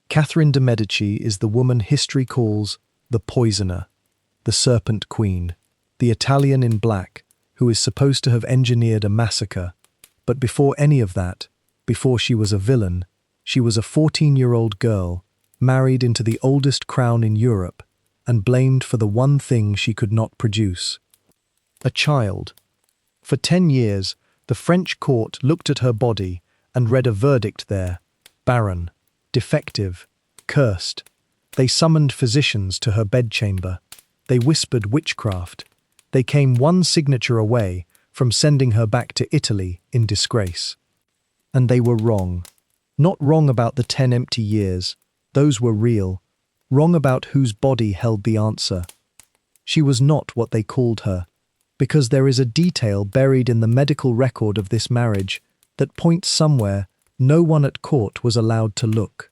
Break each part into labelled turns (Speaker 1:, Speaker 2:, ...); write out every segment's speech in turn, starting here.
Speaker 1: Catherine de Medici is the woman history calls the poisoner, the serpent queen, the Italian in black who is supposed to have engineered a massacre. But before any of that, before she was a villain, she was a 14-year-old girl, married into the oldest crown in Europe, and blamed for the one thing she could not produce: a child. For 10 years, the French court looked at her body and read a verdict there: barren, defective, cursed. They summoned physicians to her bedchamber. They whispered witchcraft. They came one signature away from sending her back to Italy in disgrace. And they were wrong. Not wrong about the 10 empty years. Those were real. Wrong about whose body held the answer. She was not what they called her, because there is a detail buried in the medical record of this marriage that points somewhere no one at court was allowed to look.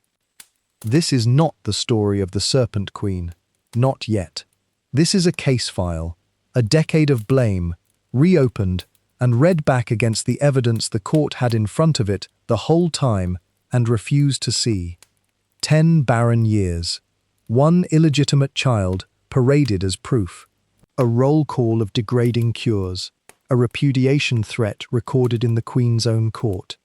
Speaker 1: This is not the story of the Serpent Queen. Not yet. This is a case file, a decade of blame, reopened and read back against the evidence the court had in front of it the whole time and refused to see. 10 barren years. One illegitimate child paraded as proof. A roll call of degrading cures. A repudiation threat recorded in the Queen's own court.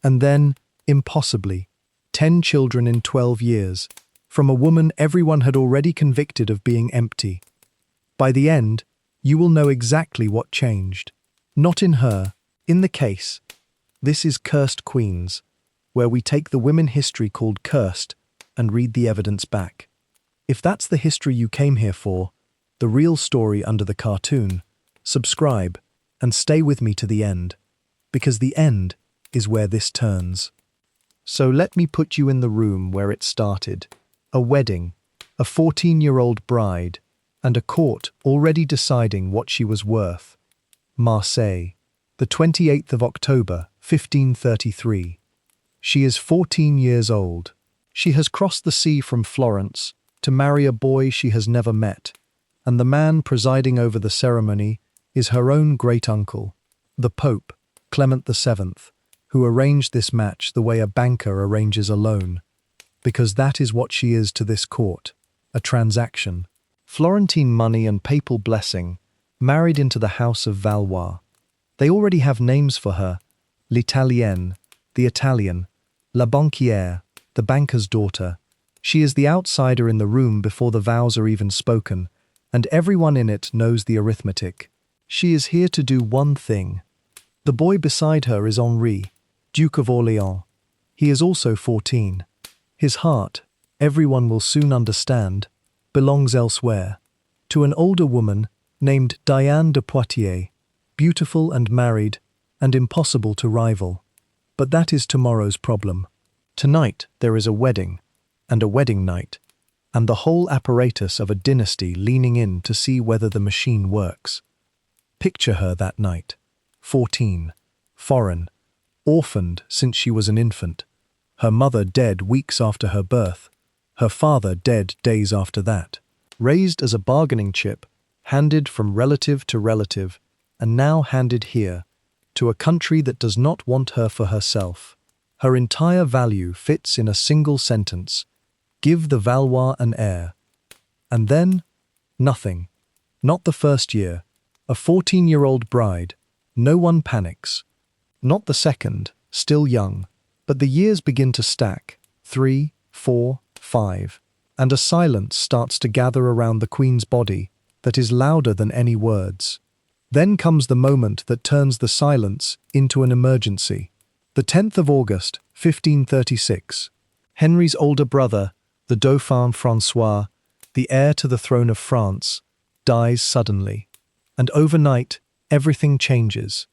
Speaker 1: And then, impossibly, 10 children in 12 years, from a woman everyone had already convicted of being empty. By the end, you will know exactly what changed. Not in her, in the case. This is Cursed Queens, where we take the women history called cursed and read the evidence back. If that's the history you came here for, the real story under the cartoon, subscribe and stay with me to the end, because the end is where this turns. So let me put you in the room where it started. A wedding, a 14-year-old bride, and a court already deciding what she was worth. Marseille, the 28th of October, 1533. She is 14 years old. She has crossed the sea from Florence to marry a boy she has never met, and the man presiding over the ceremony is her own great-uncle, the Pope, Clement VII, who arranged this match the way a banker arranges a loan, because that is what she is to this court, a transaction. Florentine money and papal blessing, married into the house of Valois. They already have names for her: l'Italienne, the Italian, la banquière, the banker's daughter. She is the outsider in the room before the vows are even spoken, and everyone in it knows the arithmetic. She is here to do one thing. The boy beside her is Henri, Duke of Orléans. He is also 14. His heart, everyone will soon understand, belongs elsewhere, to an older woman named Diane de Poitiers, beautiful and married, and impossible to rival. But that is tomorrow's problem. Tonight there is a wedding, and a wedding night, and the whole apparatus of a dynasty leaning in to see whether the machine works. Picture her that night, 14, foreign, orphaned since she was an infant, her mother dead weeks after her birth, her father dead days after that, raised as a bargaining chip, handed from relative to relative, and now handed here, to a country that does not want her for herself. Her entire value fits in a single sentence: give the Valois an heir. And then, nothing. Not the first year. A 14-year-old bride. No one panics. Not the second, still young. But the years begin to stack. 3, 4, 5. And a silence starts to gather around the Queen's body that is louder than any words. Then comes the moment that turns the silence into an emergency. The 10th of August, 1536. Henry's older brother, the Dauphin François, the heir to the throne of France, dies suddenly. And overnight, everything changes.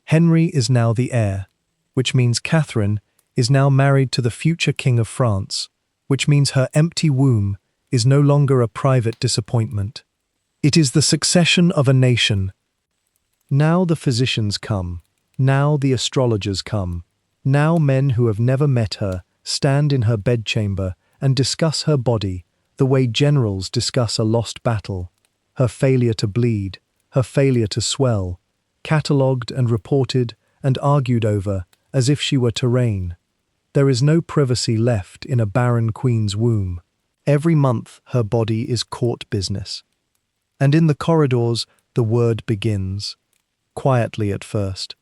Speaker 1: Henry is now the heir, which means Catherine is now married to the future King of France, which means her empty womb is no longer a private disappointment. It is the succession of a nation. Now the physicians come. Now the astrologers come. Now men who have never met her stand in her bedchamber and discuss her body the way generals discuss a lost battle, her failure to bleed, her failure to swell, catalogued and reported and argued over as if she were terrain. There is no privacy left in a barren queen's womb. Every month her body is court business. And in the corridors the word begins. Quietly at first.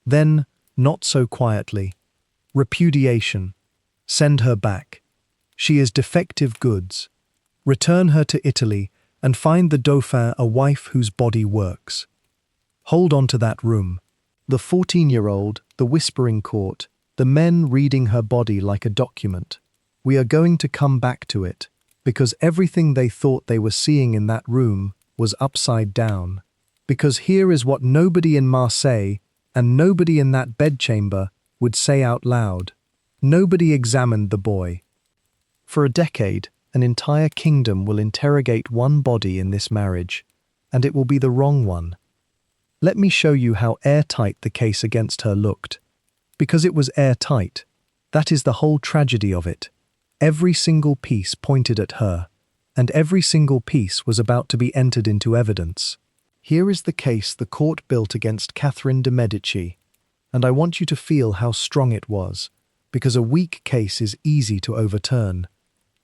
Speaker 1: Then, not so quietly. Repudiation. Send her back. She is defective goods. Return her to Italy and find the Dauphin a wife whose body works. Hold on to that room. The 14-year-old, the whispering court, the men reading her body like a document. We are going to come back to it, because everything they thought they were seeing in that room was upside down. Because here is what nobody in Marseille and nobody in that bedchamber would say out loud. Nobody examined the boy. For a decade, an entire kingdom will interrogate one body in this marriage, and it will be the wrong one. Let me show you how airtight the case against her looked. Because it was airtight. That is the whole tragedy of it. Every single piece pointed at her, and every single piece was about to be entered into evidence. Here is the case the court built against Catherine de Medici, and I want you to feel how strong it was, because a weak case is easy to overturn.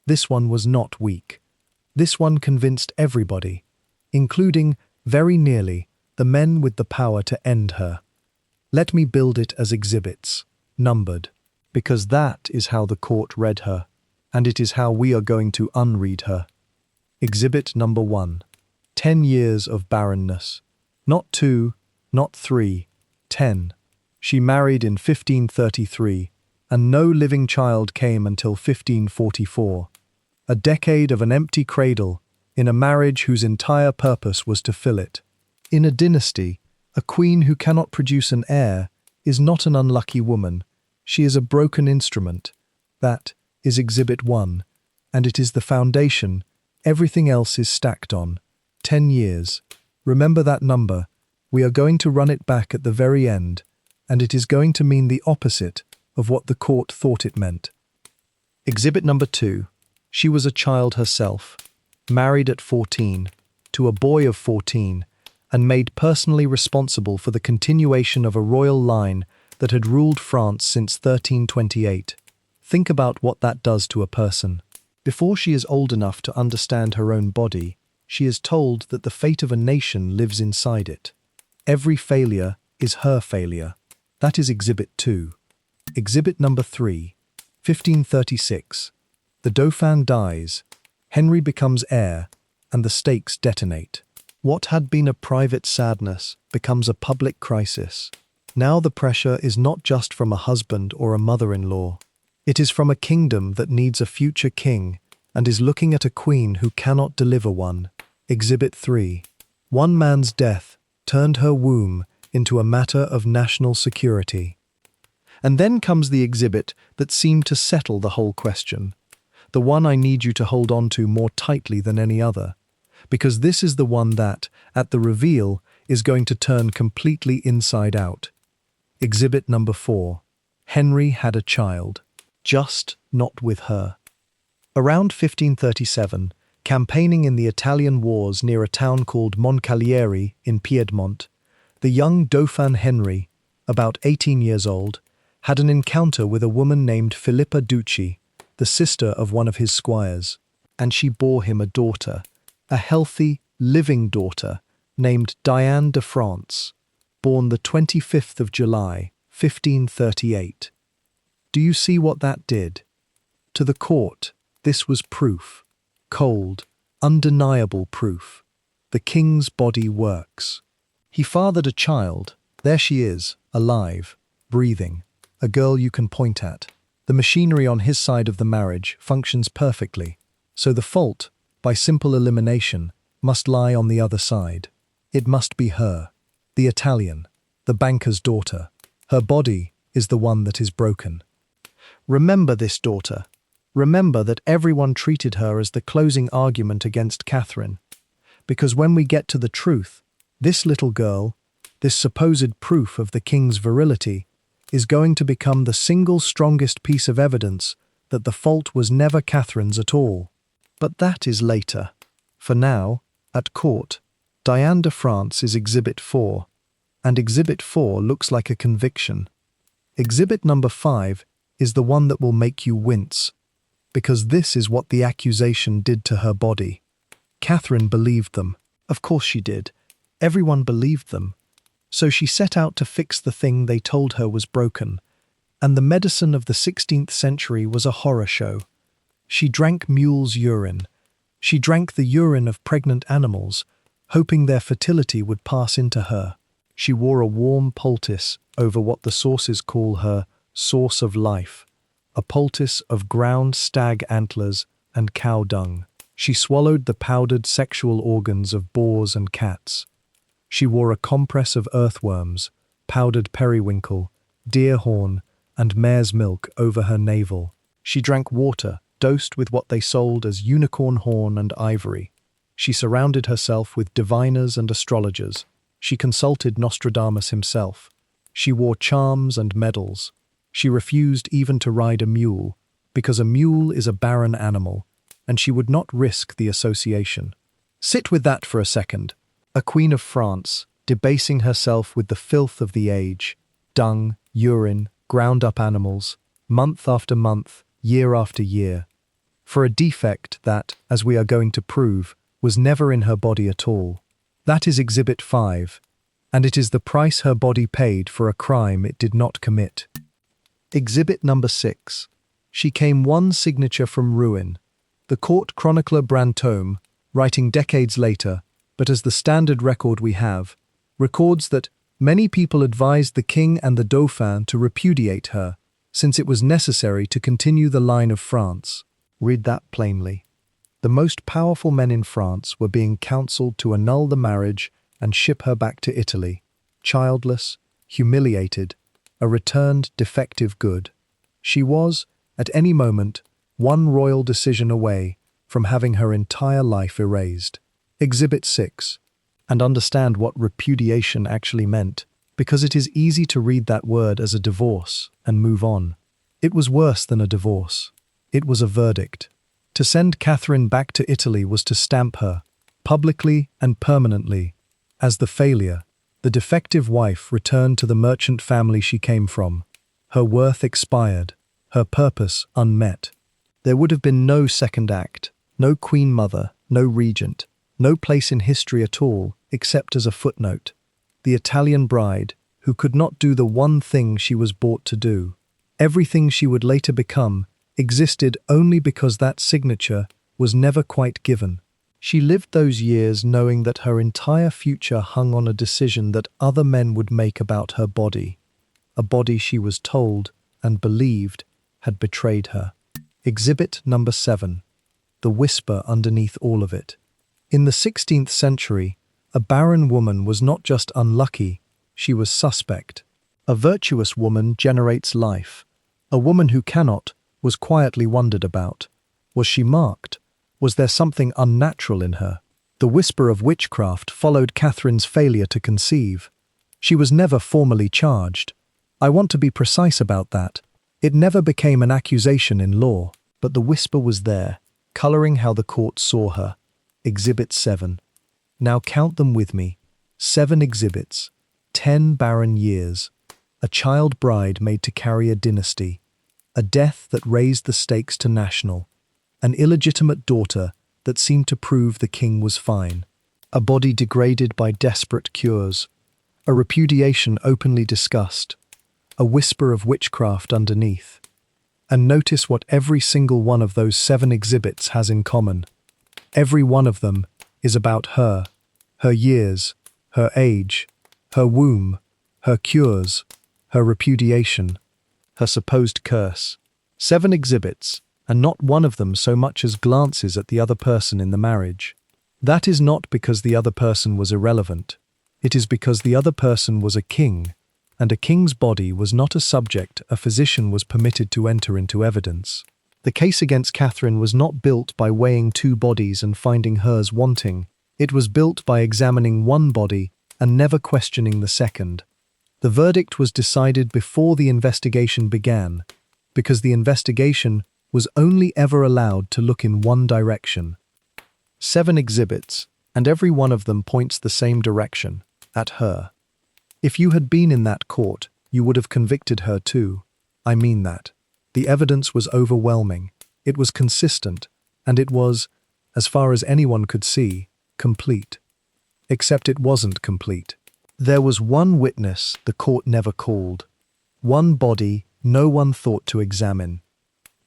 Speaker 1: This one was not weak. This one convinced everybody, including, very nearly, the men with the power to end her. Let me build it as exhibits, numbered, because that is how the court read her, and it is how we are going to unread her. Exhibit number 1. 10 years of barrenness. Not 2, not 3, 10. She married in 1533, and no living child came until 1544. A decade of an empty cradle, in a marriage whose entire purpose was to fill it. In a dynasty, a queen who cannot produce an heir is not an unlucky woman. She is a broken instrument. That is Exhibit 1, and it is the foundation everything else is stacked on. 10 years. Remember that number. We are going to run it back at the very end, and it is going to mean the opposite of what the court thought it meant. Exhibit number 2. She was a child herself, married at 14, to a boy of 14, and made personally responsible for the continuation of a royal line that had ruled France since 1328. Think about what that does to a person. Before she is old enough to understand her own body, she is told that the fate of a nation lives inside it. Every failure is her failure. That is Exhibit 2. Exhibit number 3, 1536. The Dauphin dies, Henry becomes heir, and the stakes detonate. What had been a private sadness becomes a public crisis. Now the pressure is not just from a husband or a mother-in-law. It is from a kingdom that needs a future king and is looking at a queen who cannot deliver one. Exhibit 3. One man's death turned her womb into a matter of national security. And then comes the exhibit that seemed to settle the whole question. The one I need you to hold on to more tightly than any other, because this is the one that, at the reveal, is going to turn completely inside out. Exhibit number 4. Henry had a child. Just not with her. Around 1537, campaigning in the Italian wars near a town called Moncalieri in Piedmont, the young Dauphin Henry, about 18 years old, had an encounter with a woman named Filippa Ducci, the sister of one of his squires, and she bore him a daughter, a healthy, living daughter, named Diane de France, born the 25th of July, 1538. Do you see what that did? To the court, this was proof. Cold, undeniable proof. The king's body works. He fathered a child. There she is, alive, breathing. A girl you can point at. The machinery on his side of the marriage functions perfectly. So the fault, by simple elimination, must lie on the other side. It must be her, the Italian, the banker's daughter. Her body is the one that is broken. Remember this daughter. Remember that everyone treated her as the closing argument against Catherine. Because when we get to the truth, this little girl, this supposed proof of the king's virility, is going to become the single strongest piece of evidence that the fault was never Catherine's at all. But that is later. For now, at court, Diane de France is Exhibit 4, and Exhibit 4 looks like a conviction. Exhibit number 5 is the one that will make you wince, because this is what the accusation did to her body. Catherine believed them. Of course she did. Everyone believed them. So she set out to fix the thing they told her was broken. And the medicine of the 16th century was a horror show. She drank mule's urine. She drank the urine of pregnant animals, hoping their fertility would pass into her. She wore a warm poultice over what the sources call her source of life, a poultice of ground stag antlers and cow dung. She swallowed the powdered sexual organs of boars and cats. She wore a compress of earthworms, powdered periwinkle, deer horn, and mare's milk over her navel. She drank water, dosed with what they sold as unicorn horn and ivory. She surrounded herself with diviners and astrologers. She consulted Nostradamus himself. She wore charms and medals. She refused even to ride a mule, because a mule is a barren animal, and she would not risk the association. Sit with that for a second. A queen of France, debasing herself with the filth of the age, dung, urine, ground-up animals, month after month, year after year, for a defect that, as we are going to prove, was never in her body at all. That is Exhibit 5, and it is the price her body paid for a crime it did not commit. Exhibit number 6. She came one signature from ruin. The court chronicler Brantome, writing decades later, but as the standard record we have, records that many people advised the king and the dauphin to repudiate her, since it was necessary to continue the line of France. Read that plainly. The most powerful men in France were being counseled to annul the marriage and ship her back to Italy, childless, humiliated, a returned defective good. She was, at any moment, one royal decision away from having her entire life erased. Exhibit 6. And understand what repudiation actually meant, because it is easy to read that word as a divorce and move on. It was worse than a divorce. It was a verdict. To send Catherine back to Italy was to stamp her, publicly and permanently, as the failure. The defective wife returned to the merchant family she came from. Her worth expired, her purpose unmet. There would have been no second act, no queen mother, no regent, no place in history at all except as a footnote. The Italian bride, who could not do the one thing she was bought to do. Everything she would later become existed only because that signature was never quite given. She lived those years knowing that her entire future hung on a decision that other men would make about her body, a body she was told and believed had betrayed her. Exhibit number 7. The whisper underneath all of it. In the 16th century, a barren woman was not just unlucky, she was suspect. A virtuous woman generates life. A woman who cannot was quietly wondered about. Was she marked? Was there something unnatural in her? The whisper of witchcraft followed Catherine's failure to conceive. She was never formally charged. I want to be precise about that. It never became an accusation in law, but the whisper was there, coloring how the court saw her. Exhibit 7. Now count them with me. 7 exhibits. 10 barren years. A child bride made to carry a dynasty. A death that raised the stakes to national. An illegitimate daughter that seemed to prove the king was fine. A body degraded by desperate cures. A repudiation openly discussed. A whisper of witchcraft underneath. And notice what every single one of those 7 exhibits has in common. Every one of them is about her, her years, her age, her womb, her cures, her repudiation, her supposed curse. 7 exhibits, and not one of them so much as glances at the other person in the marriage. That is not because the other person was irrelevant. It is because the other person was a king, and a king's body was not a subject a physician was permitted to enter into evidence. The case against Catherine was not built by weighing 2 bodies and finding hers wanting. It was built by examining one body and never questioning the second. The verdict was decided before the investigation began, because the investigation was only ever allowed to look in one direction. 7 exhibits, and every one of them points the same direction, at her. If you had been in that court, you would have convicted her too. I mean that. The evidence was overwhelming, it was consistent, and it was, as far as anyone could see, complete. Except it wasn't complete. There was one witness the court never called, one body no one thought to examine.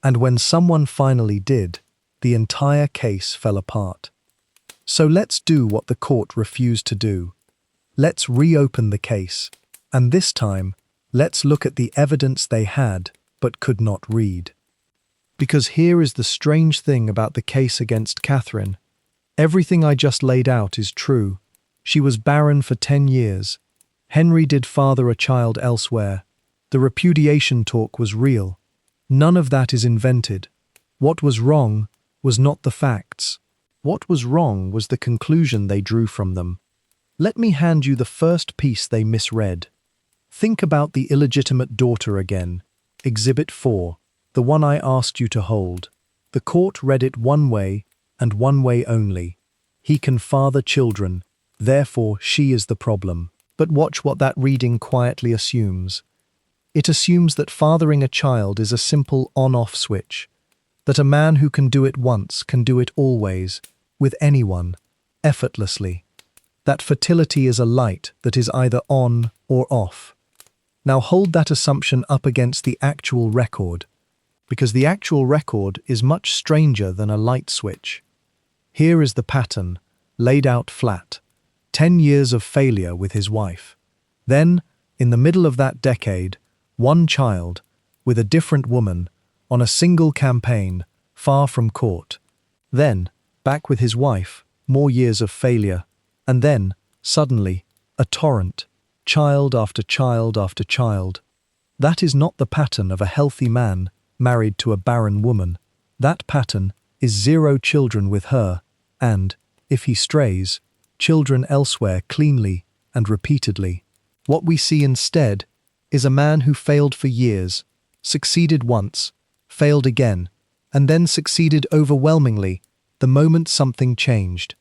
Speaker 1: And when someone finally did, the entire case fell apart. So let's do what the court refused to do. Let's reopen the case, and this time, let's look at the evidence they had but could not read. Because here is the strange thing about the case against Catherine. Everything I just laid out is true. She was barren for 10 years. Henry did father a child elsewhere. The repudiation talk was real. None of that is invented. What was wrong was not the facts. What was wrong was the conclusion they drew from them. Let me hand you the first piece they misread. Think about the illegitimate daughter again. Exhibit 4, the one I asked you to hold. The court read it one way, and one way only. He can father children, therefore she is the problem. But watch what that reading quietly assumes. It assumes that fathering a child is a simple on-off switch, that a man who can do it once can do it always, with anyone, effortlessly. That fertility is a light that is either on or off. Now hold that assumption up against the actual record, because the actual record is much stranger than a light switch. Here is the pattern, laid out flat. 10 years of failure with his wife. Then, in the middle of that decade, one child, with a different woman, on a single campaign, far from court. Then, back with his wife, more years of failure. And then, suddenly, a torrent, child after child after child. That is not the pattern of a healthy man married to a barren woman. That pattern is 0 children with her, and, if he strays, children elsewhere cleanly and repeatedly. What we see instead is a man who failed for years, succeeded once, failed again, and then succeeded overwhelmingly the moment something changed.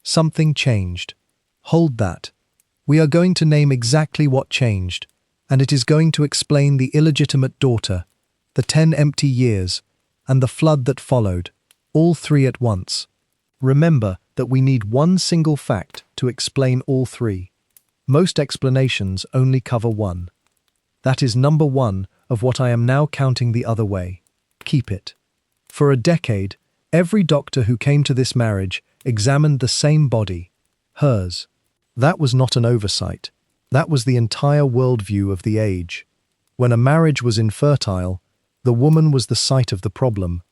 Speaker 1: Something changed. Hold that. We are going to name exactly what changed, and it is going to explain the illegitimate daughter, the 10 empty years, and the flood that followed, all 3 at once. Remember that we need one single fact to explain all 3. Most explanations only cover one. That is number 1 of what I am now counting the other way. Keep it. For a decade, every doctor who came to this marriage examined the same body, hers. That was not an oversight. That was the entire worldview of the age. When a marriage was infertile, the woman was the site of the problem.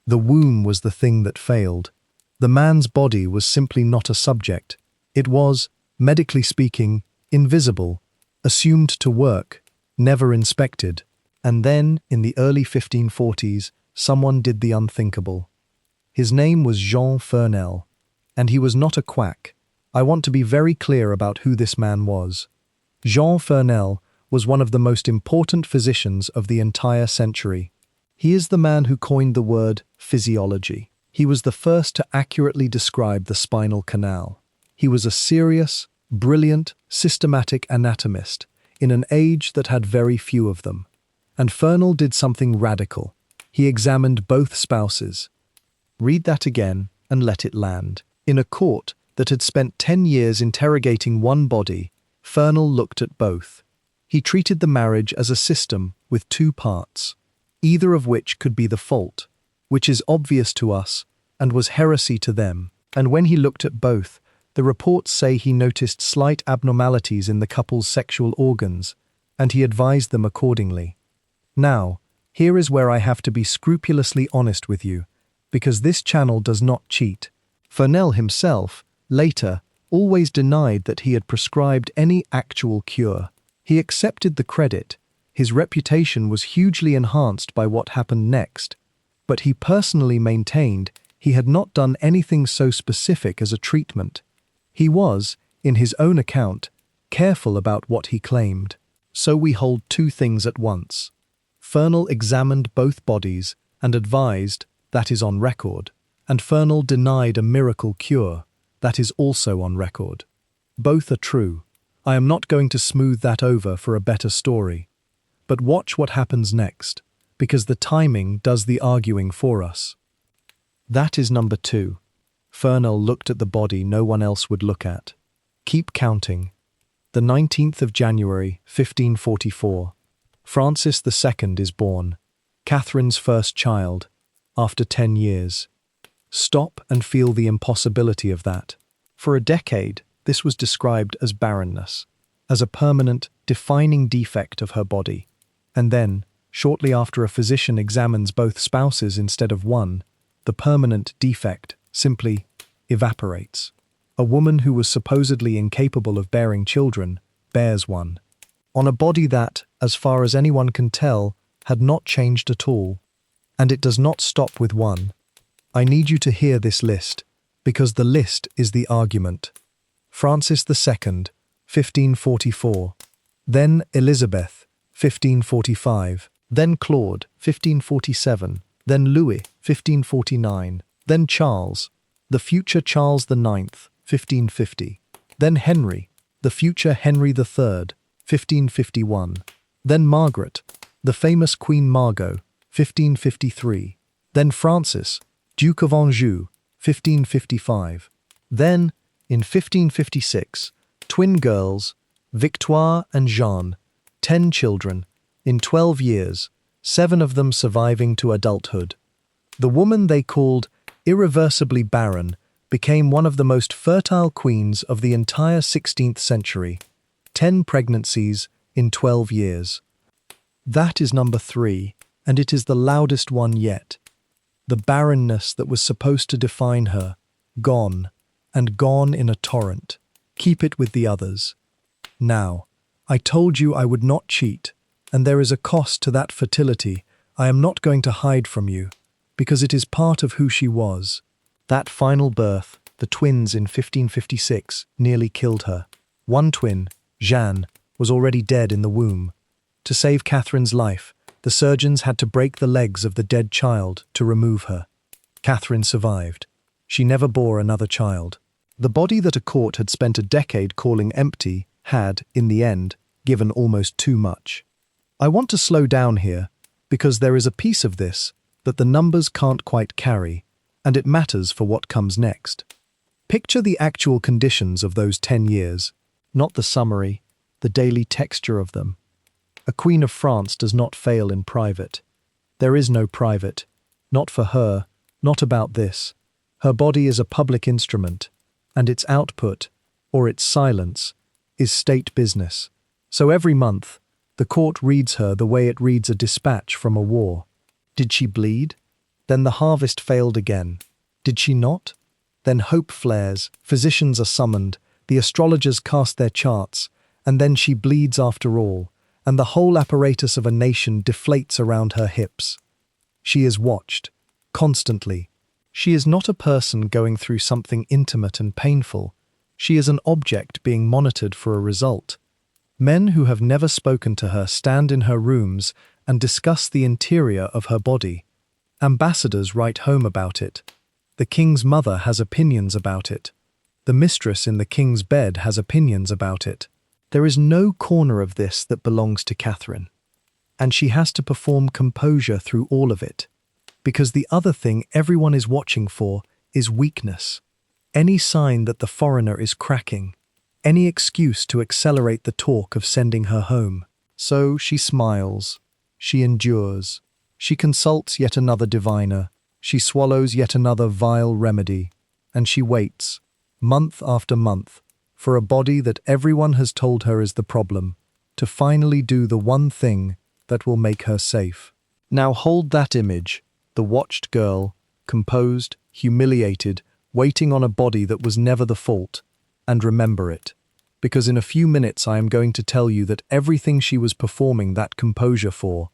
Speaker 1: The womb was the thing that failed. The man's body was simply not a subject. It was, medically speaking, invisible, assumed to work, never inspected. And then, in the early 1540s, someone did the unthinkable. His name was Jean Fernel, and he was not a quack. I want to be very clear about who this man was. Jean Fernel was one of the most important physicians of the entire century. He is the man who coined the word physiology. He was the first to accurately describe the spinal canal. He was a serious, brilliant, systematic anatomist in an age that had very few of them. And Fernel did something radical. He examined both spouses. Read that again and let it land. In a court that had spent 10 years interrogating one body, Fernel looked at both. He treated the marriage as a system with 2 parts, either of which could be the fault, which is obvious to us and was heresy to them. And when he looked at both, the reports say he noticed slight abnormalities in the couple's sexual organs, and he advised them accordingly. Now, here is where I have to be scrupulously honest with you, because this channel does not cheat. Fernel himself, later, always denied that he had prescribed any actual cure. He accepted the credit. His reputation was hugely enhanced by what happened next, but he personally maintained he had not done anything so specific as a treatment. He was, in his own account, careful about what he claimed. So we hold 2 things at once. Fernel examined both bodies and advised, that is on record, and Fernel denied a miracle cure, that is also on record. Both are true. I am not going to smooth that over for a better story. But watch what happens next. because the timing does the arguing for us. That is number 2. Fernel looked at the body no one else would look at. Keep counting. The 19th of January, 1544. Francis II is born, Catherine's first child, after 10 years. Stop and feel the impossibility of that. For a decade, this was described as barrenness, as a permanent, defining defect of her body. And then, shortly after a physician examines both spouses instead of one, the permanent defect simply evaporates. A woman who was supposedly incapable of bearing children bears one, on a body that, as far as anyone can tell, had not changed at all. And it does not stop with one. I need you to hear this list, because the list is the argument. Francis II, 1544. Then Elizabeth, 1545. Then Claude, 1547. Then Louis, 1549. Then Charles, the future Charles IX, 1550. Then Henry, the future Henry III, 1551. Then Margaret, the famous Queen Margot, 1553. Then Francis, Duke of Anjou, 1555. Then, in 1556, twin girls, Victoire and Jeanne, 10 children, in 12 years, 7 of them surviving to adulthood. The woman they called irreversibly barren became one of the most fertile queens of the entire 16th century. 10 pregnancies in 12 years. That is number 3, and it is the loudest one yet. The barrenness that was supposed to define her, gone, and gone in a torrent. Keep it with the others. Now, I told you I would not cheat, and there is a cost to that fertility I am not going to hide from you, because it is part of who she was. That final birth, the twins in 1556, nearly killed her. One twin, Jeanne, was already dead in the womb. To save Catherine's life, the surgeons had to break the legs of the dead child to remove her. Catherine survived. She never bore another child. The body that a court had spent a decade calling empty had, in the end, given almost too much. I want to slow down here, because there is a piece of this that the numbers can't quite carry, and it matters for what comes next. Picture the actual conditions of those 10 years, not the summary, the daily texture of them. A Queen of France does not fail in private. There is no private, not for her, not about this. Her body is a public instrument, and its output, or its silence, is state business. So every month, the court reads her the way it reads a dispatch from a war. Did she bleed? Then the harvest failed again. Did she not? Then hope flares, physicians are summoned, the astrologers cast their charts, and then she bleeds after all, and the whole apparatus of a nation deflates around her hips. She is watched, constantly. She is not a person going through something intimate and painful. She is an object being monitored for a result. Men who have never spoken to her stand in her rooms and discuss the interior of her body. Ambassadors write home about it. The king's mother has opinions about it. The mistress in the king's bed has opinions about it. There is no corner of this that belongs to Catherine. And she has to perform composure through all of it. Because the other thing everyone is watching for is weakness. Any sign that the foreigner is cracking. Any excuse to accelerate the talk of sending her home. So she smiles. She endures. She consults yet another diviner. She swallows yet another vile remedy. And she waits, month after month, for a body that everyone has told her is the problem, to finally do the one thing that will make her safe. Now hold that image, the watched girl, composed, humiliated, waiting on a body that was never the fault, and remember it. Because in a few minutes I am going to tell you that everything she was performing that composure for,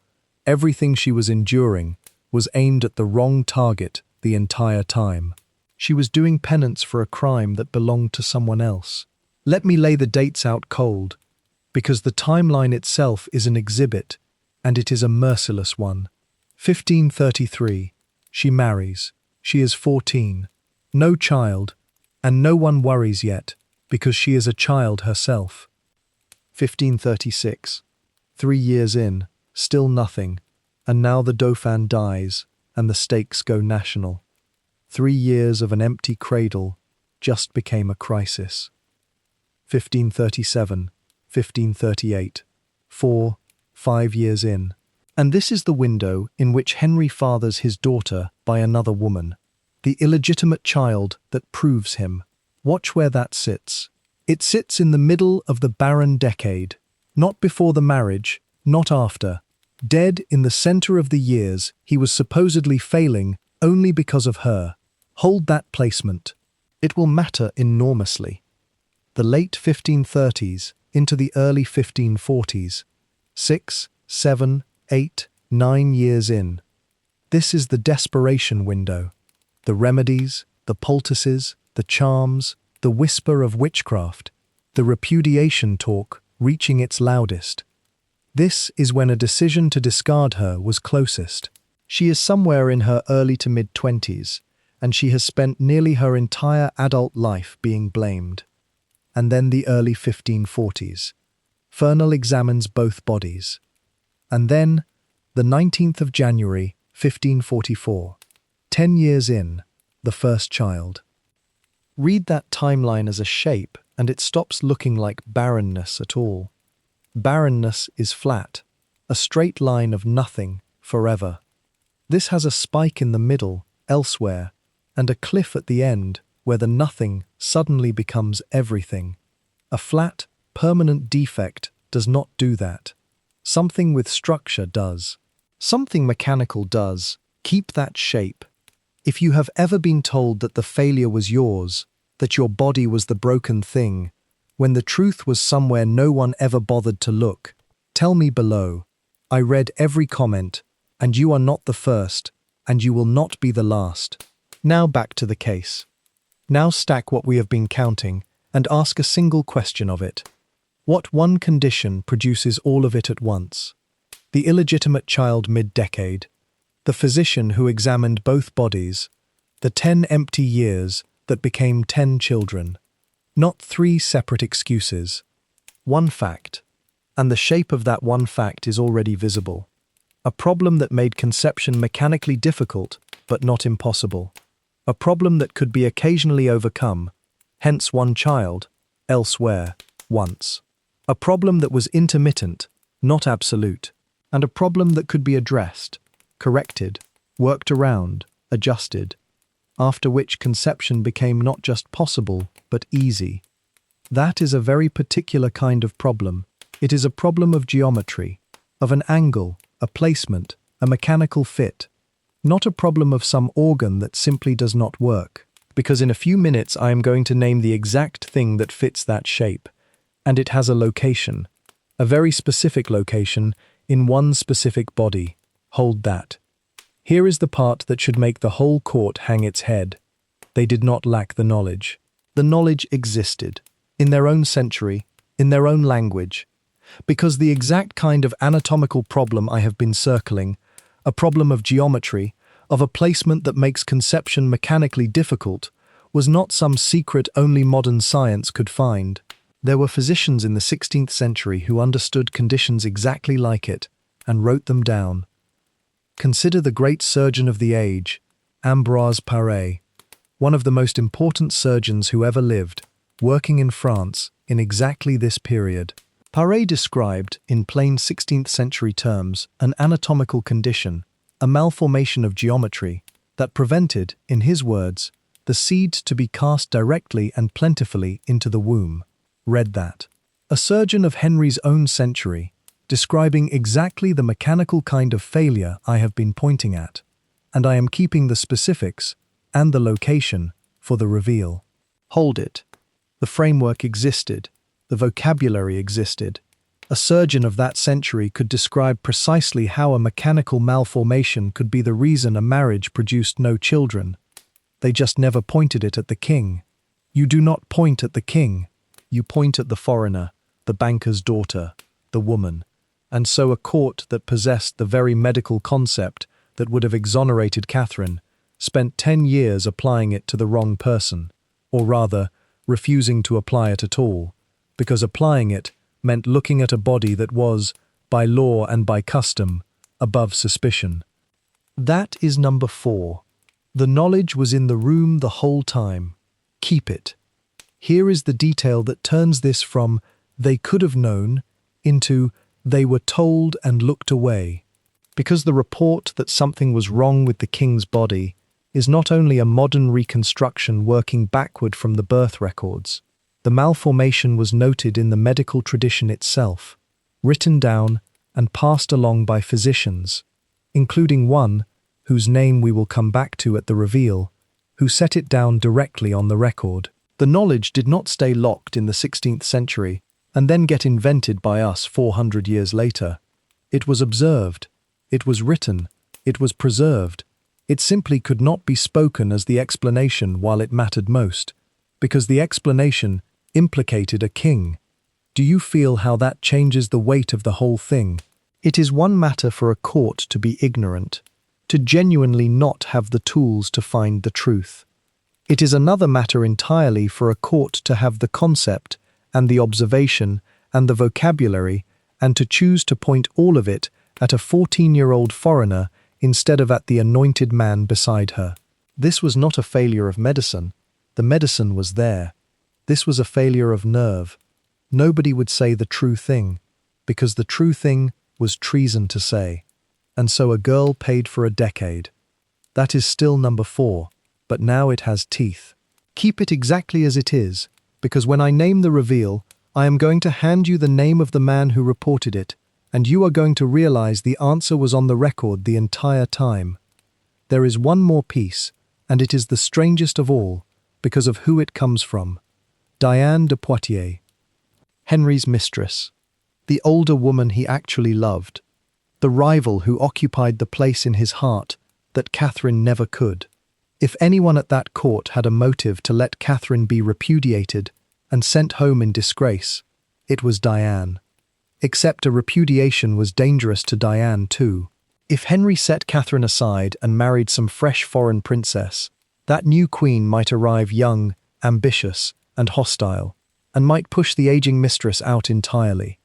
Speaker 1: everything she was enduring, was aimed at the wrong target the entire time. She was doing penance for a crime that belonged to someone else. Let me lay the dates out cold, because the timeline itself is an exhibit, and it is a merciless one. 1533. She marries. She is 14. No child, and no one worries yet, because she is a child herself. 1536. 3 years in, still nothing. And now the Dauphin dies, and the stakes go national. 3 years of an empty cradle just became a crisis. 1537, 1538, 5 years in. And this is the window in which Henry fathers his daughter by another woman, the illegitimate child that proves him. Watch where that sits. It sits in the middle of the Barren decade, not before the marriage, not after. Dead in the center of the years he was supposedly failing only because of her. Hold that placement. It will matter enormously. The late 1530s into the early 1540s. 6, 7, 8, 9 years in. This is the desperation window. The remedies, the poultices, the charms, the whisper of witchcraft, the repudiation talk reaching its loudest. This is when a decision to discard her was closest. She is somewhere in her early to mid-20s, and she has spent nearly her entire adult life being blamed. And then the early 1540s. Fernel examines both bodies. And then, the 19th of January, 1544. 10 years in, the first child. Read that timeline as a shape, and it stops looking like barrenness at all. Barrenness is flat, a straight line of nothing, forever. This has a spike in the middle, elsewhere, and a cliff at the end, where the nothing suddenly becomes everything. A flat, permanent defect does not do that. Something with structure does. Something mechanical does. Keep that shape. If you have ever been told that the failure was yours, that your body was the broken thing, when the truth was somewhere no one ever bothered to look, tell me below. I read every comment, and you are not the first, and you will not be the last. Now back to the case. Now stack what we have been counting, and ask a single question of it. What one condition produces all of it at once? The illegitimate child mid-decade, the physician who examined both bodies, the 10 empty years that became 10 children. Not 3 separate excuses. One fact, and the shape of that one fact is already visible. A problem that made conception mechanically difficult, but not impossible. A problem that could be occasionally overcome, hence one child, elsewhere, once. A problem that was intermittent, not absolute, and a problem that could be addressed, corrected, worked around, adjusted, after which conception became not just possible, but easy. That is a very particular kind of problem. It is a problem of geometry, of an angle, a placement, a mechanical fit, not a problem of some organ that simply does not work, because in a few minutes I am going to name the exact thing that fits that shape, and it has a location, a very specific location, in one specific body. Hold that. Here is the part that should make the whole court hang its head. They did not lack the knowledge. The knowledge existed, in their own century, in their own language, because the exact kind of anatomical problem I have been circling, a problem of geometry, of a placement that makes conception mechanically difficult, was not some secret only modern science could find. There were physicians in the 16th century who understood conditions exactly like it, and wrote them down. Consider the great surgeon of the age, Ambroise Paré, one of the most important surgeons who ever lived, working in France in exactly this period. Paré described, in plain 16th century terms, an anatomical condition, a malformation of geometry, that prevented, in his words, the seed to be cast directly and plentifully into the womb. Read that. A surgeon of Henry's own century, describing exactly the mechanical kind of failure I have been pointing at, and I am keeping the specifics and the location for the reveal. Hold it. The framework existed, the vocabulary existed. A surgeon of that century could describe precisely how a mechanical malformation could be the reason a marriage produced no children. They just never pointed it at the king. You do not point at the king. You point at the foreigner, the banker's daughter, the woman. And so a court that possessed the very medical concept that would have exonerated Catherine spent 10 years applying it to the wrong person, or rather, refusing to apply it at all, because applying it meant looking at a body that was, by law and by custom, above suspicion. That is number 4. The knowledge was in the room the whole time. Keep it. Here is the detail that turns this from "they could have known" into "they were told and looked away." Because the report that something was wrong with the king's body is not only a modern reconstruction working backward from the birth records. The malformation was noted in the medical tradition itself, written down and passed along by physicians, including one, whose name we will come back to at the reveal, who set it down directly on the record. The knowledge did not stay locked in the 16th century and then get invented by us 400 years later. It was observed, it was written, it was preserved. It simply could not be spoken as the explanation while it mattered most, because the explanation implicated a king. Do you feel how that changes the weight of the whole thing? It is one matter for a court to be ignorant, to genuinely not have the tools to find the truth. It is another matter entirely for a court to have the concept and the observation and the vocabulary and to choose to point all of it at a 14-year-old foreigner instead of at the anointed man beside her. This was not a failure of medicine. The medicine was there. This was a failure of nerve. Nobody would say the true thing, because the true thing was treason to say. And so a girl paid for a decade. That is still number 4, but now it has teeth. Keep it exactly as it is, because when I name the reveal, I am going to hand you the name of the man who reported it, and you are going to realize the answer was on the record the entire time. There is one more piece, and it is the strangest of all, because of who it comes from. Diane de Poitiers, Henry's mistress, the older woman he actually loved, the rival who occupied the place in his heart that Catherine never could. If anyone at that court had a motive to let Catherine be repudiated and sent home in disgrace, it was Diane. Except a repudiation was dangerous to Diane too. If Henry set Catherine aside and married some fresh foreign princess, that new queen might arrive young, ambitious, and hostile, and might push the aging mistress out entirely.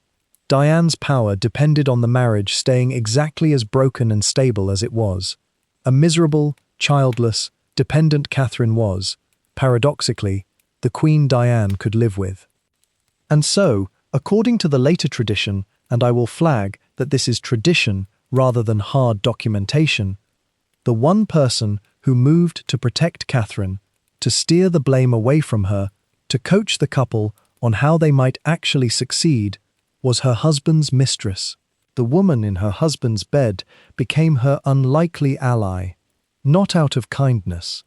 Speaker 1: Diane's power depended on the marriage staying exactly as broken and stable as it was. A miserable, childless, dependent Catherine was, paradoxically, the Queen Diane could live with. And so, according to the later tradition, and I will flag that this is tradition rather than hard documentation, the one person who moved to protect Catherine, to steer the blame away from her, to coach the couple on how they might actually succeed, was her husband's mistress. The woman in her husband's bed became her unlikely ally, not out of kindness,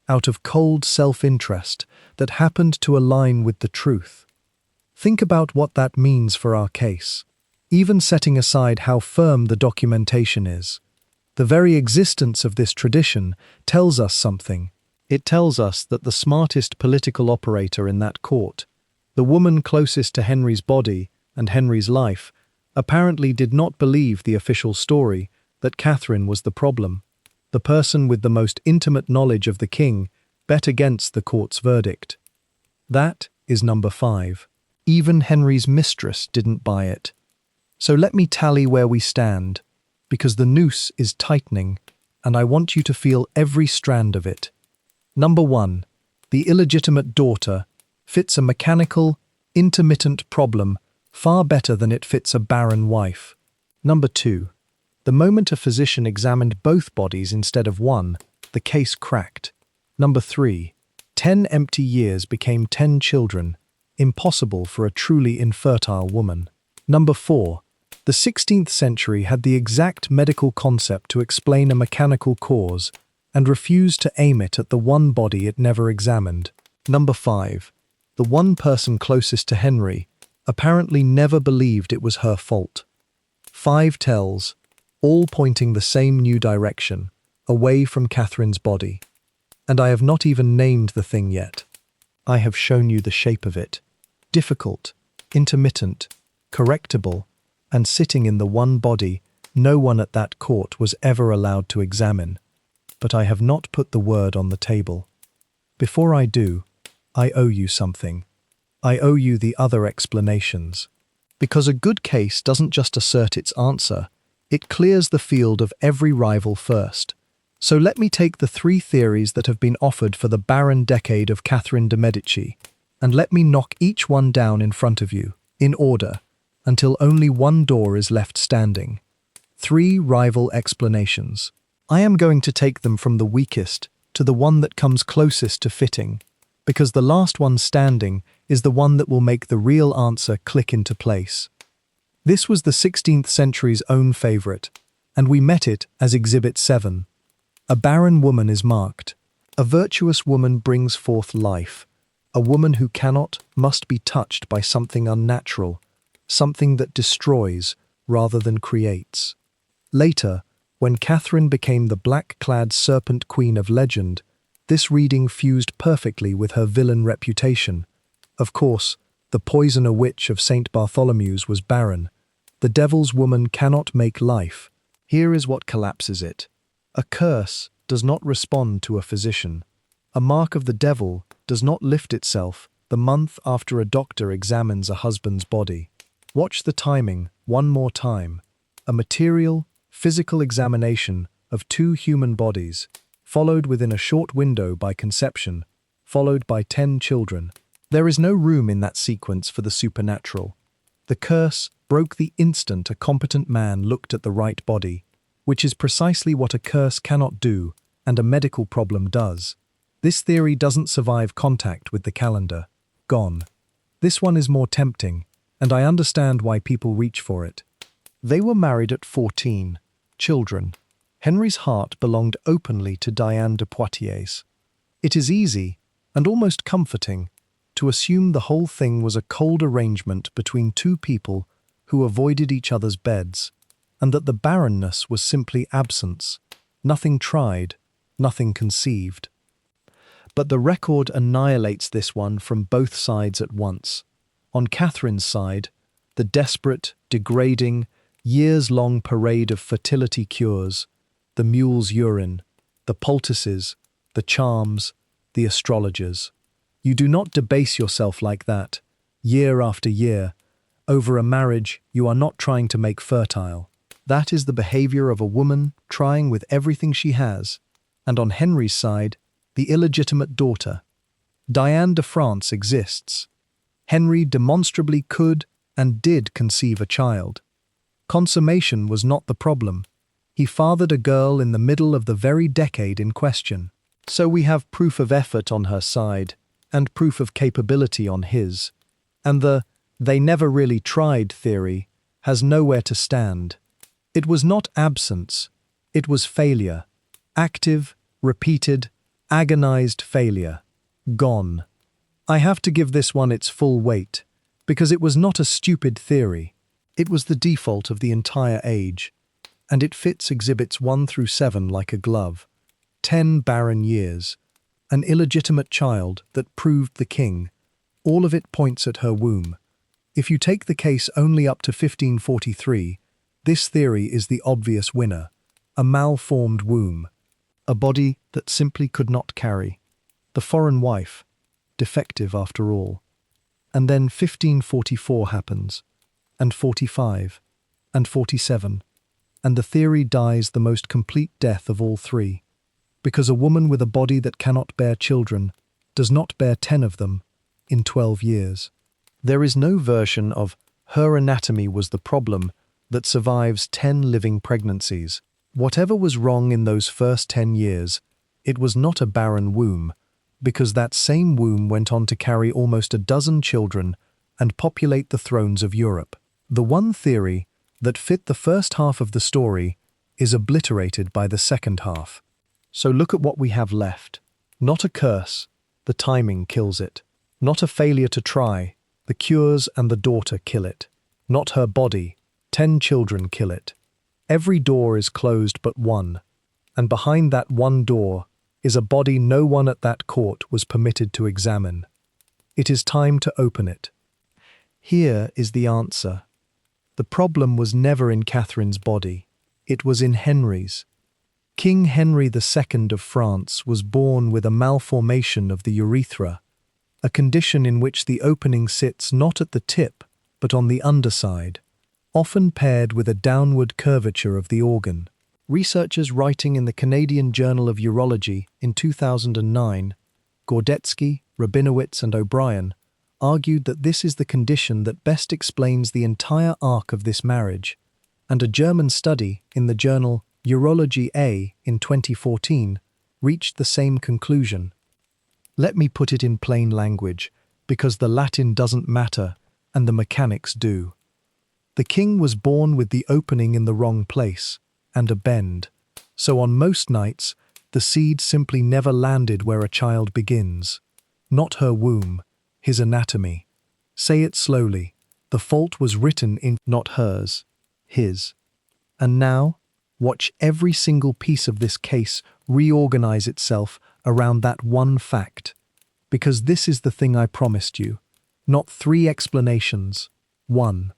Speaker 1: out of cold self-interest that happened to align with the truth. Think about what that means for our case. Even setting aside how firm the documentation is, the very existence of this tradition tells us something. It tells us that the smartest political operator in that court, the woman closest to Henry's body and Henry's life, apparently did not believe the official story that Catherine was the problem. The person with the most intimate knowledge of the king bet against the court's verdict. That is number 5. Even Henry's mistress didn't buy it. So let me tally where we stand, because the noose is tightening, and I want you to feel every strand of it. Number 1. The illegitimate daughter fits a mechanical, intermittent problem far better than it fits a barren wife. Number 2. The moment a physician examined both bodies instead of one, the case cracked. Number 3. 10 empty years became 10 children, impossible for a truly infertile woman. Number 4. The 16th century had the exact medical concept to explain a mechanical cause and refused to aim it at the one body it never examined. Number 5. The one person closest to Henry apparently never believed it was her fault. 5 tells, all pointing the same new direction, away from Catherine's body. And I have not even named the thing yet. I have shown you the shape of it. Difficult, intermittent, correctable, and sitting in the one body no one at that court was ever allowed to examine. But I have not put the word on the table. Before I do, I owe you something. I owe you the other explanations. Because a good case doesn't just assert its answer, It clears the field of every rival first. So let me take the three theories that have been offered for the Barren decade of Catherine de Medici, and let me knock each one down in front of you, in order, until only one door is left standing. Three rival explanations. I am going to take them from the weakest to the one that comes closest to fitting, because the last one standing is the one that will make the real answer click into place. This was the 16th century's own favourite, and we met it as Exhibit 7. A barren woman is marked. A virtuous woman brings forth life. A woman who must be touched by something unnatural, something that destroys rather than creates. Later, when Catherine became the black-clad serpent queen of legend, this reading fused perfectly with her villain reputation. Of course, the poisoner witch of St. Bartholomew's was barren. The devil's woman cannot make life. Here is what collapses it. A curse does not respond to a physician. A mark of the devil does not lift itself the month after a doctor examines a husband's body. Watch the timing one more time. A material, physical examination of two human bodies, followed within a short window by conception, followed by 10 children. There is no room in that sequence for the supernatural. The curse broke the instant a competent man looked at the right body, which is precisely what a curse cannot do and a medical problem does. This theory doesn't survive contact with the calendar. Gone. This one is more tempting, and I understand why people reach for it. They were married at 14. Children. Henry's heart belonged openly to Diane de Poitiers. It is easy, and almost comforting, to assume the whole thing was a cold arrangement between two people who avoided each other's beds, and that the barrenness was simply absence, nothing tried, nothing conceived. But the record annihilates this one from both sides at once. On Catherine's side, the desperate, degrading, years-long parade of fertility cures, the mule's urine, the poultices, the charms, the astrologers. You do not debase yourself like that, year after year, over a marriage you are not trying to make fertile. That is the behavior of a woman trying with everything she has. And on Henry's side, the illegitimate daughter. Diane de France exists. Henry demonstrably could and did conceive a child. Consummation was not the problem. He fathered a girl in the middle of the very decade in question. So we have proof of effort on her side, and proof of capability on his. And the "they never really tried" theory has nowhere to stand. It was not absence, it was failure. Active, repeated, agonized failure. Gone. I have to give this one its full weight, because it was not a stupid theory. It was the default of the entire age, and it fits Exhibits 1 through 7 like a glove. 10 barren years. An illegitimate child that proved the king. All of it points at her womb. If you take the case only up to 1543, this theory is the obvious winner. A malformed womb. A body that simply could not carry. The foreign wife. Defective after all. And then 1544 happens. And 45. And 47. And the theory dies the most complete death of all three. Because a woman with a body that cannot bear children does not bear 10 of them in 12 years. There is no version of her anatomy was the problem that survives 10 living pregnancies. Whatever was wrong in those first 10 years, it was not a barren womb, because that same womb went on to carry almost a dozen children and populate the thrones of Europe. The one theory that fit the first half of the story is obliterated by the second half. So look at what we have left. Not a curse, the timing kills it. Not a failure to try, the cures and the daughter kill it. Not her body, 10 children kill it. Every door is closed but one, and behind that one door is a body no one at that court was permitted to examine. It is time to open it. Here is the answer. The problem was never in Catherine's body. It was in Henry's. King Henry II of France was born with a malformation of the urethra, a condition in which the opening sits not at the tip, but on the underside. often paired with a downward curvature of the organ. Researchers writing in the Canadian Journal of Urology in 2009, Gordetsky, Rabinowitz and O'Brien, argued that this is the condition that best explains the entire arc of this marriage, and a German study in the journal Urology A in 2014 reached the same conclusion. Let me put it in plain language, because the Latin doesn't matter and the mechanics do. The king was born with the opening in the wrong place and a bend, so on most nights the seed simply never landed where a child begins. Not her womb, his anatomy. Say it slowly. The fault was written in, not hers, his. And now, watch every single piece of this case reorganize itself around that one fact. Because this is the thing I promised you. Not 3 explanations. 1.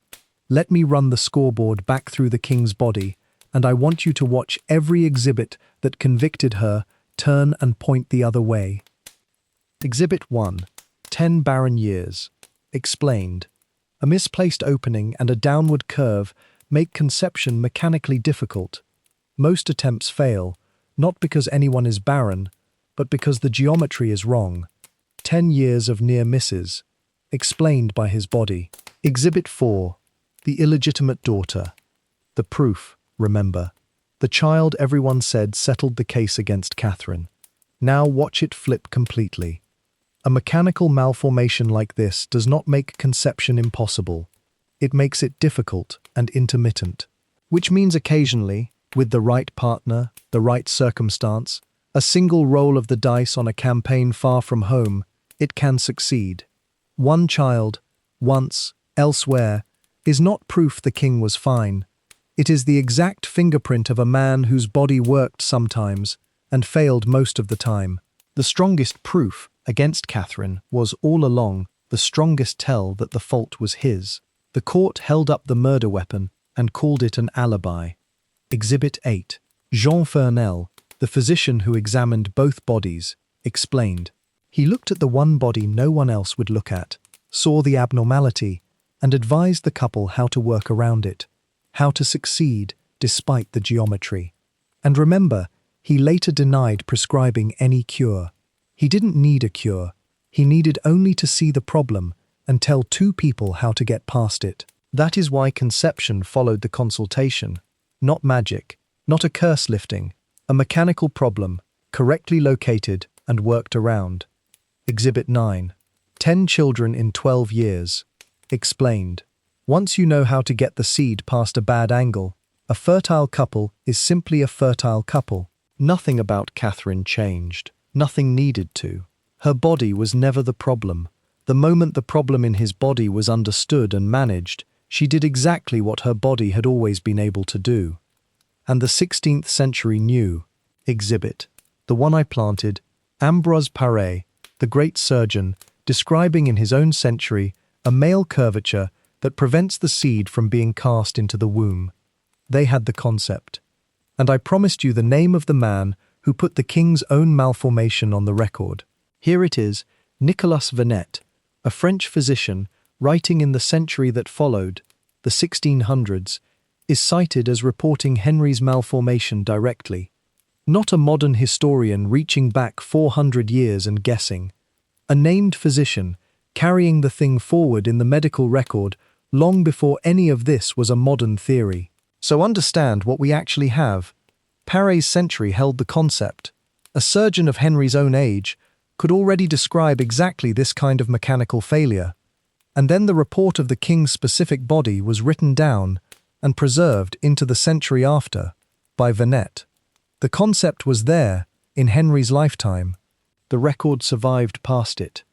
Speaker 1: Let me run the scoreboard back through the king's body, and I want you to watch every exhibit that convicted her turn and point the other way. Exhibit 1. 10 barren years. Explained. A misplaced opening and a downward curve make conception mechanically difficult. Most attempts fail, not because anyone is barren, but because the geometry is wrong. 10 years of near misses. Explained by his body. Exhibit 4. The illegitimate daughter. The proof, remember. The child everyone said settled the case against Catherine. Now watch it flip completely. A mechanical malformation like this does not make conception impossible. It makes it difficult and intermittent. Which means occasionally, with the right partner, the right circumstance, a single roll of the dice on a campaign far from home, it can succeed. One child, once, elsewhere, is not proof the king was fine. It is the exact fingerprint of a man whose body worked sometimes and failed most of the time. The strongest proof against Catherine was all along the strongest tell that the fault was his. The court held up the murder weapon and called it an alibi. Exhibit 8. Jean Fernel, the physician who examined both bodies, explained. He looked at the one body no one else would look at, saw the abnormality, and advised the couple how to work around it, how to succeed despite the geometry. And remember, he later denied prescribing any cure. He didn't need a cure. He needed only to see the problem and tell 2 people how to get past it. That is why conception followed the consultation. Not magic, not a curse lifting, a mechanical problem, correctly located and worked around. Exhibit 9. 10 children in 12 years. Explained. Once you know how to get the seed past a bad angle, a fertile couple is simply a fertile couple. Nothing about Catherine changed. Nothing needed to. Her body was never the problem. The moment the problem in his body was understood and managed, she did exactly what her body had always been able to do. And the 16th century knew. Exhibit. The one I planted, Ambroise Paré, the great surgeon, describing in his own century a male curvature that prevents the seed from being cast into the womb. They had the concept. And I promised you the name of the man who put the king's own malformation on the record. Here it is, Nicolas Venet, a French physician writing in the century that followed, the 1600s, is cited as reporting Henry's malformation directly. Not a modern historian reaching back 400 years and guessing. A named physician carrying the thing forward in the medical record long before any of this was a modern theory. So understand what we actually have. Paré's century held the concept. A surgeon of Henry's own age could already describe exactly this kind of mechanical failure. And then the report of the king's specific body was written down and preserved into the century after by Venet. The concept was there in Henry's lifetime. The record survived past it.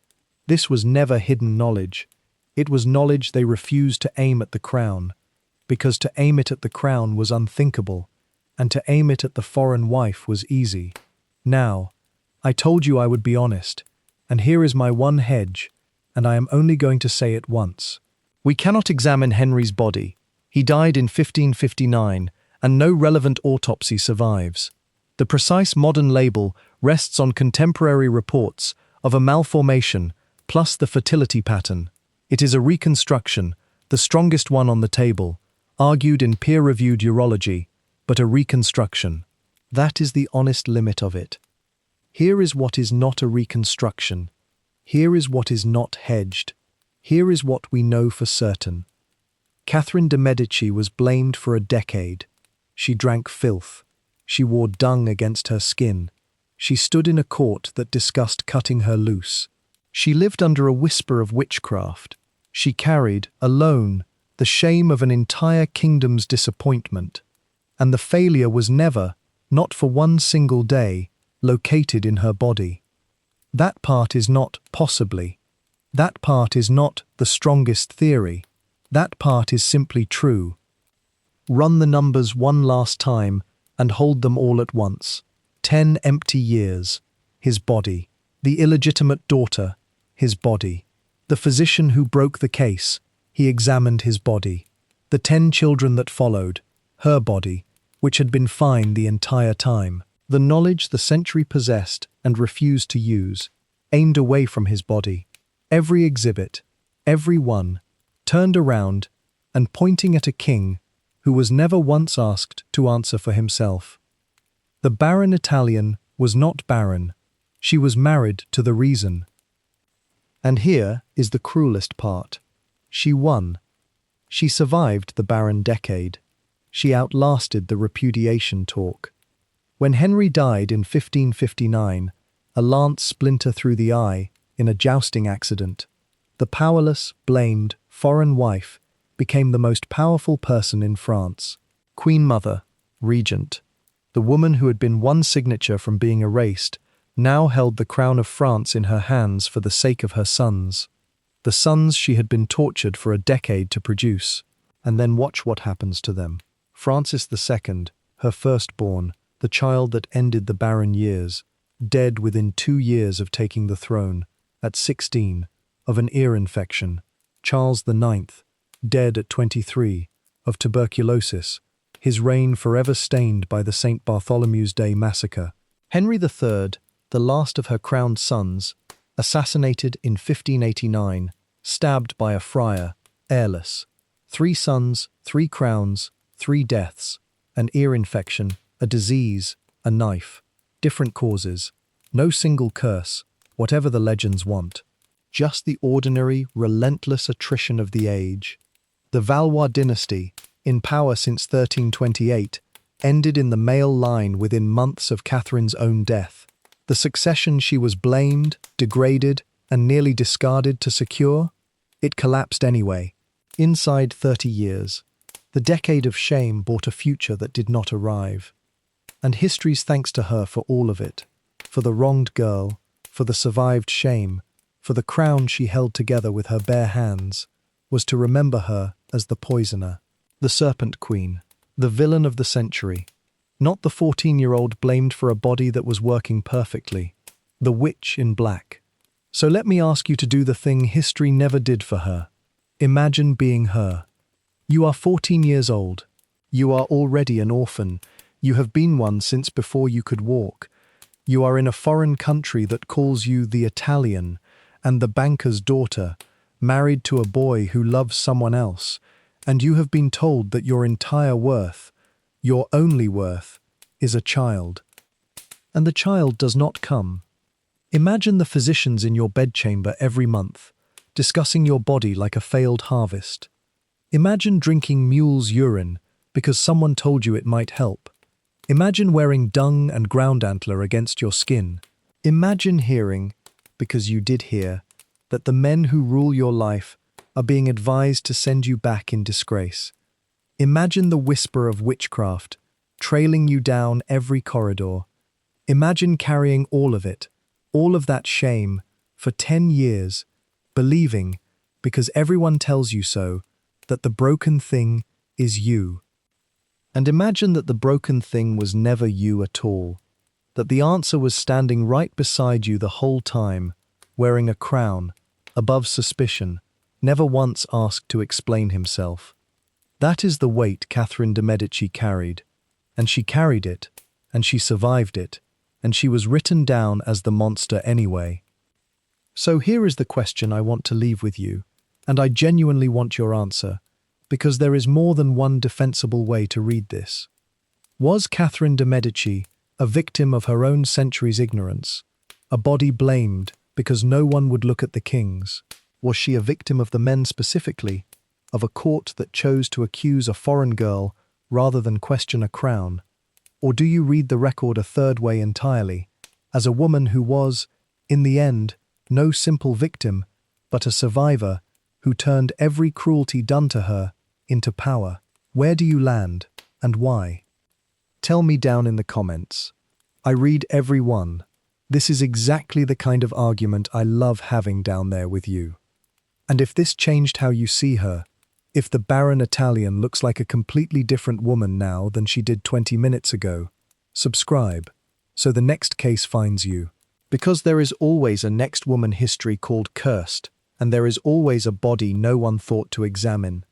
Speaker 1: This was never hidden knowledge. It was knowledge they refused to aim at the crown, because to aim it at the crown was unthinkable, and to aim it at the foreign wife was easy. Now, I told you I would be honest, and here is my one hedge, and I am only going to say it once. We cannot examine Henry's body. He died in 1559, and no relevant autopsy survives. The precise modern label rests on contemporary reports of a malformation plus the fertility pattern. It is a reconstruction, the strongest one on the table, argued in peer-reviewed urology, but a reconstruction. That is the honest limit of it. Here is what is not a reconstruction. Here is what is not hedged. Here is what we know for certain. Catherine de Medici was blamed for a decade. She drank filth. She wore dung against her skin. She stood in a court that discussed cutting her loose. She lived under a whisper of witchcraft. She carried, alone, the shame of an entire kingdom's disappointment. And the failure was never, not for one single day, located in her body. That part is not possibly. That part is not the strongest theory. That part is simply true. Run the numbers one last time and hold them all at once. 10 empty years. His body. The illegitimate daughter. His body. The physician who broke the case. He examined his body. The 10 children that followed. Her body, which had been fine the entire time. The knowledge the century possessed and refused to use, aimed away from his body. Every exhibit, every one, turned around and pointing at a king who was never once asked to answer for himself. The barren Italian was not barren. She was married to the reason. And here is the cruelest part. She won. She survived the barren decade. She outlasted the repudiation talk. When Henry died in 1559, a lance splinter through the eye in a jousting accident, the powerless, blamed, foreign wife became the most powerful person in France. Queen Mother, Regent, the woman who had been one signature from being erased, now held the crown of France in her hands for the sake of her sons. The sons she had been tortured for a decade to produce. And then watch what happens to them. Francis II, her firstborn, the child that ended the barren years, dead within 2 years of taking the throne, at 16, of an ear infection. Charles IX, dead at 23, of tuberculosis, his reign forever stained by the St. Bartholomew's Day massacre. Henry III, the last of her crowned sons, assassinated in 1589, stabbed by a friar, heirless. 3 sons, 3 crowns, 3 deaths, an ear infection, a disease, a knife, different causes, no single curse, whatever the legends want. Just the ordinary, relentless attrition of the age. The Valois dynasty, in power since 1328, ended in the male line within months of Catherine's own death. The succession she was blamed, degraded, and nearly discarded to secure? It collapsed anyway. Inside 30 years, the decade of shame brought a future that did not arrive. And history's thanks to her for all of it. For the wronged girl, for the survived shame, for the crown she held together with her bare hands, was to remember her as the poisoner, the serpent queen, the villain of the century. Not the 14-year-old blamed for a body that was working perfectly, the witch in black. So let me ask you to do the thing history never did for her. Imagine being her. You are 14 years old. You are already an orphan. You have been one since before you could walk. You are in a foreign country that calls you the Italian and the banker's daughter, married to a boy who loves someone else, and you have been told that your entire worth, your only worth, is a child. And the child does not come. Imagine the physicians in your bedchamber every month, discussing your body like a failed harvest. Imagine drinking mule's urine because someone told you it might help. Imagine wearing dung and ground antler against your skin. Imagine hearing, because you did hear, that the men who rule your life are being advised to send you back in disgrace. Imagine the whisper of witchcraft trailing you down every corridor. Imagine carrying all of it, all of that shame, for 10 years, believing, because everyone tells you so, that the broken thing is you. And imagine that the broken thing was never you at all, that the answer was standing right beside you the whole time, wearing a crown, above suspicion, never once asked to explain himself. That is the weight Catherine de Medici carried, and she carried it, and she survived it, and she was written down as the monster anyway. So here is the question I want to leave with you, and I genuinely want your answer, because there is more than one defensible way to read this. Was Catherine de Medici a victim of her own century's ignorance, a body blamed because no one would look at the kings? Was she a victim of the men specifically, of a court that chose to accuse a foreign girl rather than question a crown? Or do you read the record a third way entirely, as a woman who was, in the end, no simple victim, but a survivor who turned every cruelty done to her into power? Where do you land, and why? Tell me down in the comments. I read every one. This is exactly the kind of argument I love having down there with you. And if this changed how you see her, if the Barren Italian looks like a completely different woman now than she did 20 minutes ago, subscribe, so the next case finds you. Because there is always a next woman history called cursed, and there is always a body no one thought to examine.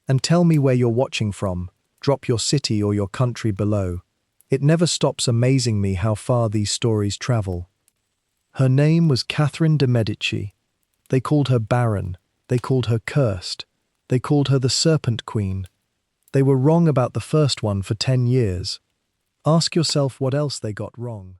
Speaker 1: And tell me where you're watching from, drop your city or your country below. It never stops amazing me how far these stories travel. Her name was Catherine de Medici. They called her Barren, they called her cursed, they called her the Serpent Queen. They were wrong about the first one for 10 years. Ask yourself what else they got wrong.